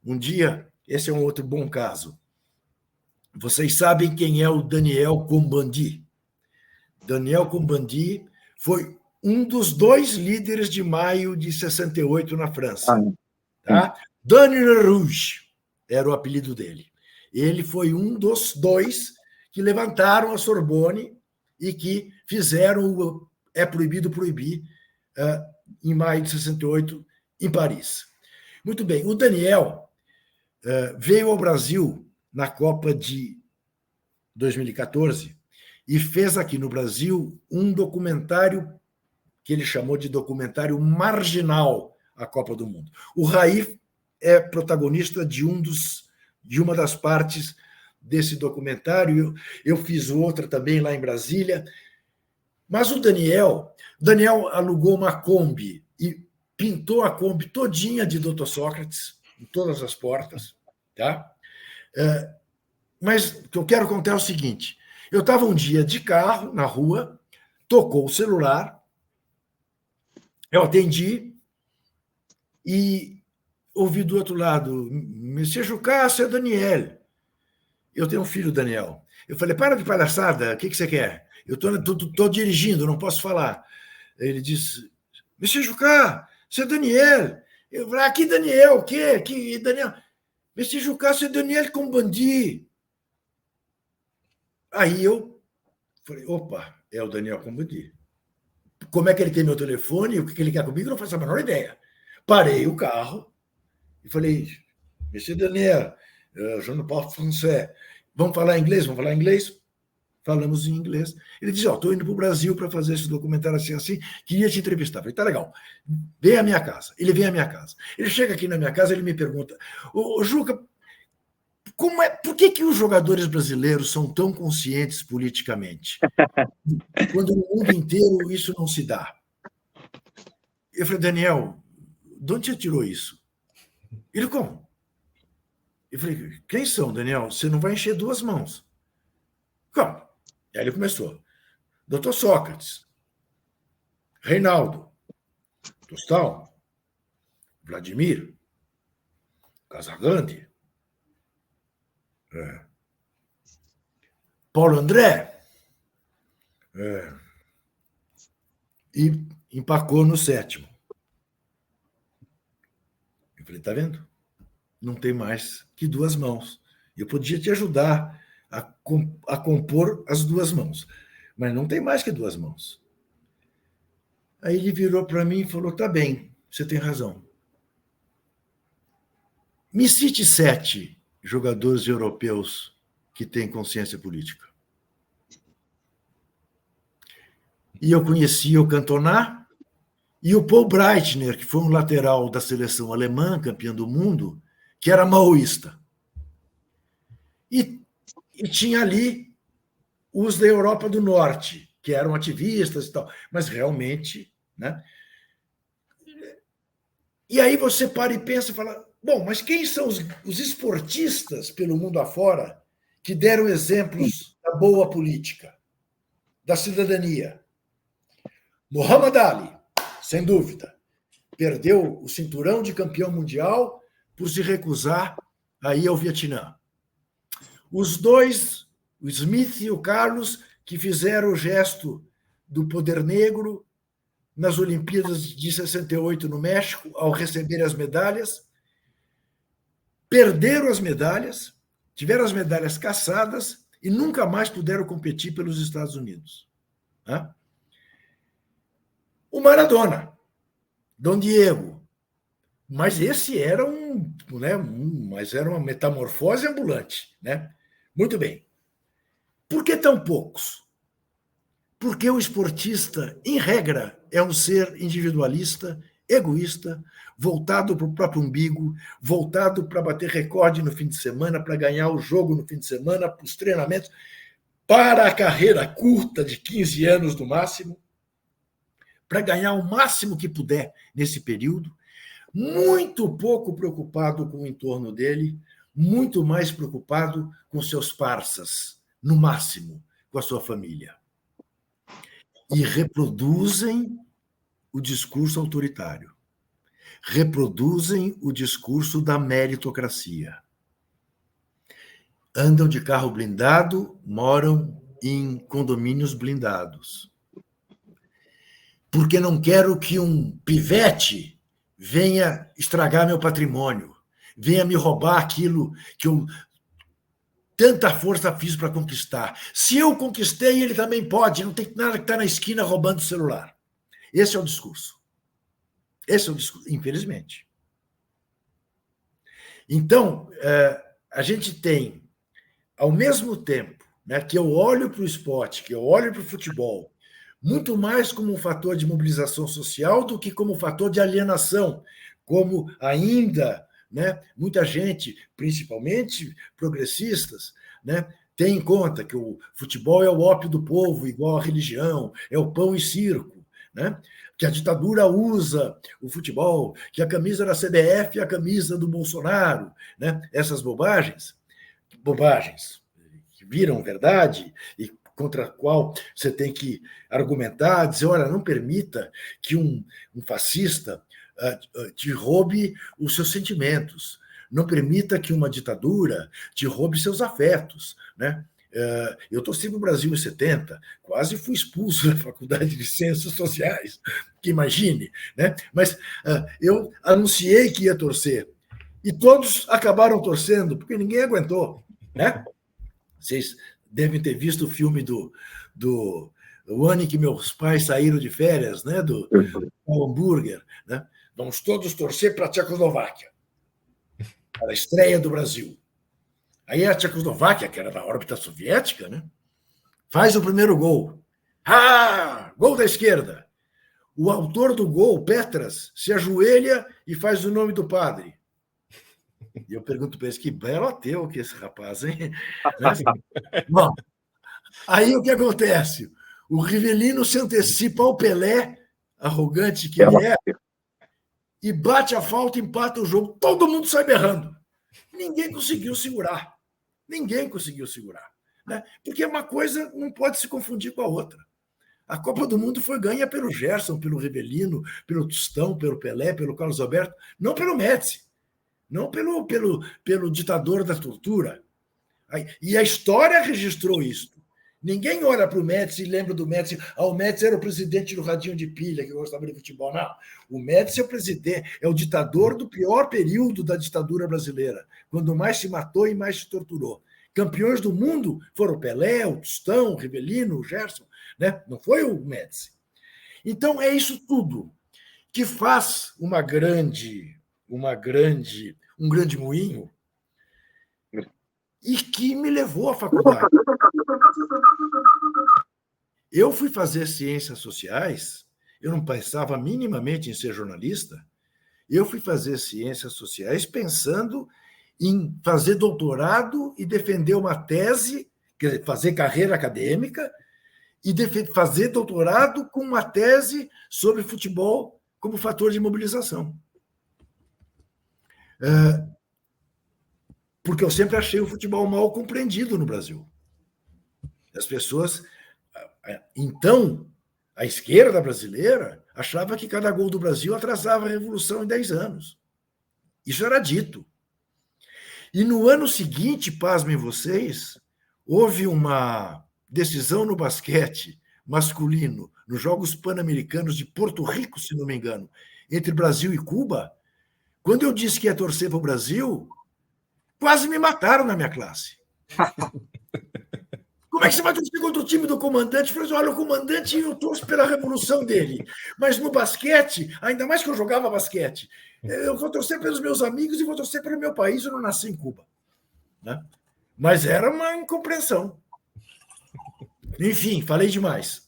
Um dia, esse é um outro bom caso. Vocês sabem quem é o Daniel Cohn-Bendit? Daniel Cohn-Bendit foi um dos 2 líderes de maio de 68 na França. Tá? Daniel Rouge era o apelido dele. Ele foi um dos 2 que levantaram a Sorbonne e que fizeram o É Proibido Proibir em maio de 68 em Paris. Muito bem, o Daniel veio ao Brasil na Copa de 2014 e fez aqui no Brasil um documentário que ele chamou de documentário marginal à Copa do Mundo. O Raí é protagonista de uma das partes desse documentário. Eu fiz outra também lá em Brasília. Mas o Daniel alugou uma Kombi e pintou a Kombi todinha de Dr. Sócrates, em todas as portas. Tá? Mas o que eu quero contar é o seguinte: eu estava um dia de carro na rua, tocou o celular, eu atendi e ouvi do outro lado: Monsieur Jucá, é Daniel. Eu tenho um filho, Daniel. Eu falei: para de palhaçada, o que você quer? Eu estou dirigindo, não posso falar. Ele disse: Monsieur Jucá, é Daniel. Eu falei: que Daniel? O quê? Que Daniel? Monsieur Jucá, é Daniel Cohn-Bendit. Aí eu falei: opa, é o Daniel Cohn-Bendit. Como é que ele tem meu telefone? O que ele quer comigo? Eu não faço a menor ideia. Parei o carro e falei: Monsieur Daniel, je ne parle français. Vamos falar inglês? Vamos falar inglês? Falamos em inglês. Ele disse: estou indo para o Brasil para fazer esse documentário assim, queria te entrevistar. Eu falei: tá legal, vem à minha casa. Ele vem à minha casa. Ele chega aqui na minha casa, ele me pergunta: Juca, por que os jogadores brasileiros são tão conscientes politicamente? Quando no mundo inteiro isso não se dá. Eu falei: Daniel, de onde você tirou isso? Ele: como? Eu falei: quem são, Daniel? Você não vai encher 2 mãos. Como? Aí ele começou: Dr. Sócrates, Reinaldo, Tostão, Vladimir, Casagrande, Paulo André, e empacou no 7º. Eu falei: tá vendo? Não tem mais que 2 mãos. Eu podia te ajudar a compor as 2 mãos, mas não tem mais que 2 mãos. Aí ele virou para mim e falou: tá bem, você tem razão. Me cite 7 jogadores europeus que têm consciência política. E eu conhecia o Cantona e o Paul Breitner, que foi um lateral da seleção alemã, campeão do mundo, que era maoísta. E tinha ali os da Europa do Norte, que eram ativistas e tal, mas realmente, né? E aí você para e pensa e fala: bom, mas quem são os esportistas pelo mundo afora que deram exemplos da boa política, da cidadania? Muhammad Ali, sem dúvida, perdeu o cinturão de campeão mundial por se recusar a ir ao Vietnã. Os 2, o Smith e o Carlos, que fizeram o gesto do poder negro nas Olimpíadas de 68 no México, ao receber as medalhas, perderam as medalhas, tiveram as medalhas cassadas e nunca mais puderam competir pelos Estados Unidos. O Maradona, Dom Diego, mas esse era mas era uma metamorfose ambulante, né? Muito bem. Por que tão poucos? Porque o esportista, em regra, é um ser individualista, egoísta, voltado para o próprio umbigo, voltado para bater recorde no fim de semana, para ganhar o jogo no fim de semana, para os treinamentos, para a carreira curta de 15 anos no máximo, para ganhar o máximo que puder nesse período, muito pouco preocupado com o entorno dele, muito mais preocupado com seus parças, no máximo, com a sua família. E reproduzem o discurso autoritário. reproduzem o discurso da meritocracia. Andam de carro blindado, moram em condomínios blindados. Porque não quero que um pivete venha estragar meu patrimônio, venha me roubar aquilo que eu tanta força fiz para conquistar. Se eu conquistei, ele também pode, não tem nada que estar na esquina roubando o celular. Esse é o discurso. Esse é o discurso, infelizmente. Então, a gente tem, ao mesmo tempo, né, que eu olho para o esporte, que eu olho para o futebol, muito mais como um fator de mobilização social do que como um fator de alienação, como ainda, né, muita gente, principalmente progressistas, né, tem em conta que o futebol é o ópio do povo, igual à religião, é o pão e circo, né? Que a ditadura usa o futebol, que a camisa da CBF é a camisa do Bolsonaro, né? Essas bobagens que viram verdade e contra a qual você tem que argumentar, dizer, olha, não permita que um fascista te roube os seus sentimentos, não permita que uma ditadura te roube seus afetos, né? Eu torci para o Brasil em 70, quase fui expulso da Faculdade de Ciências Sociais, que imagine, né? Mas eu anunciei que ia torcer, e todos acabaram torcendo, porque ninguém aguentou, né? Vocês devem ter visto o filme do ano em que meus pais saíram de férias, né? Do hambúrguer, né? Vamos todos torcer para a Tchecoslováquia, para a estreia do Brasil. Aí a Tchecoslováquia, que era da órbita soviética, né, faz o primeiro gol. Gol da esquerda. O autor do gol, Petras, se ajoelha e faz o nome do padre. E eu pergunto para eles, que belo ateu que esse rapaz, hein? Bom, aí o que acontece? O Rivelino se antecipa ao Pelé, arrogante que ele é, e bate a falta, empata o jogo. Todo mundo sai berrando. Ninguém conseguiu segurar. Ninguém conseguiu segurar. Né? Porque uma coisa não pode se confundir com a outra. A Copa do Mundo foi ganha pelo Gerson, pelo Rivelino, pelo Tostão, pelo Pelé, pelo Carlos Alberto, não pelo Médici, não pelo ditador da tortura. E a história registrou isso. Ninguém olha para o Médici e lembra do Médici. O Médici era o presidente do radinho de pilha, que gostava de futebol. Não. O Médici é o presidente, é o ditador do pior período da ditadura brasileira, quando mais se matou e mais se torturou. Campeões do mundo foram o Pelé, o Tostão, o Rivelino, o Gerson, né? Não foi o Médici. Então, é isso tudo que faz um grande moinho e que me levou à faculdade. Eu fui fazer ciências sociais, eu não pensava minimamente em ser jornalista, eu fui fazer ciências sociais pensando em fazer doutorado e defender uma tese, quer dizer, fazer carreira acadêmica e fazer doutorado com uma tese sobre futebol como fator de mobilização. Porque eu sempre achei o futebol mal compreendido no Brasil. As pessoas... Então, a esquerda brasileira achava que cada gol do Brasil atrasava a Revolução em 10 anos. Isso era dito. E no ano seguinte, pasmem vocês, houve uma decisão no basquete masculino, nos Jogos Pan-Americanos de Porto Rico, se não me engano, entre Brasil e Cuba. Quando eu disse que ia torcer para o Brasil, quase me mataram na minha classe. Como é que você vai torcer contra o time do comandante? Eu falei assim, olha, o comandante, eu torço pela revolução dele. Mas no basquete, ainda mais que eu jogava basquete, eu vou torcer pelos meus amigos e vou torcer pelo meu país, eu não nasci em Cuba. Né? Mas era uma incompreensão. Enfim, falei demais.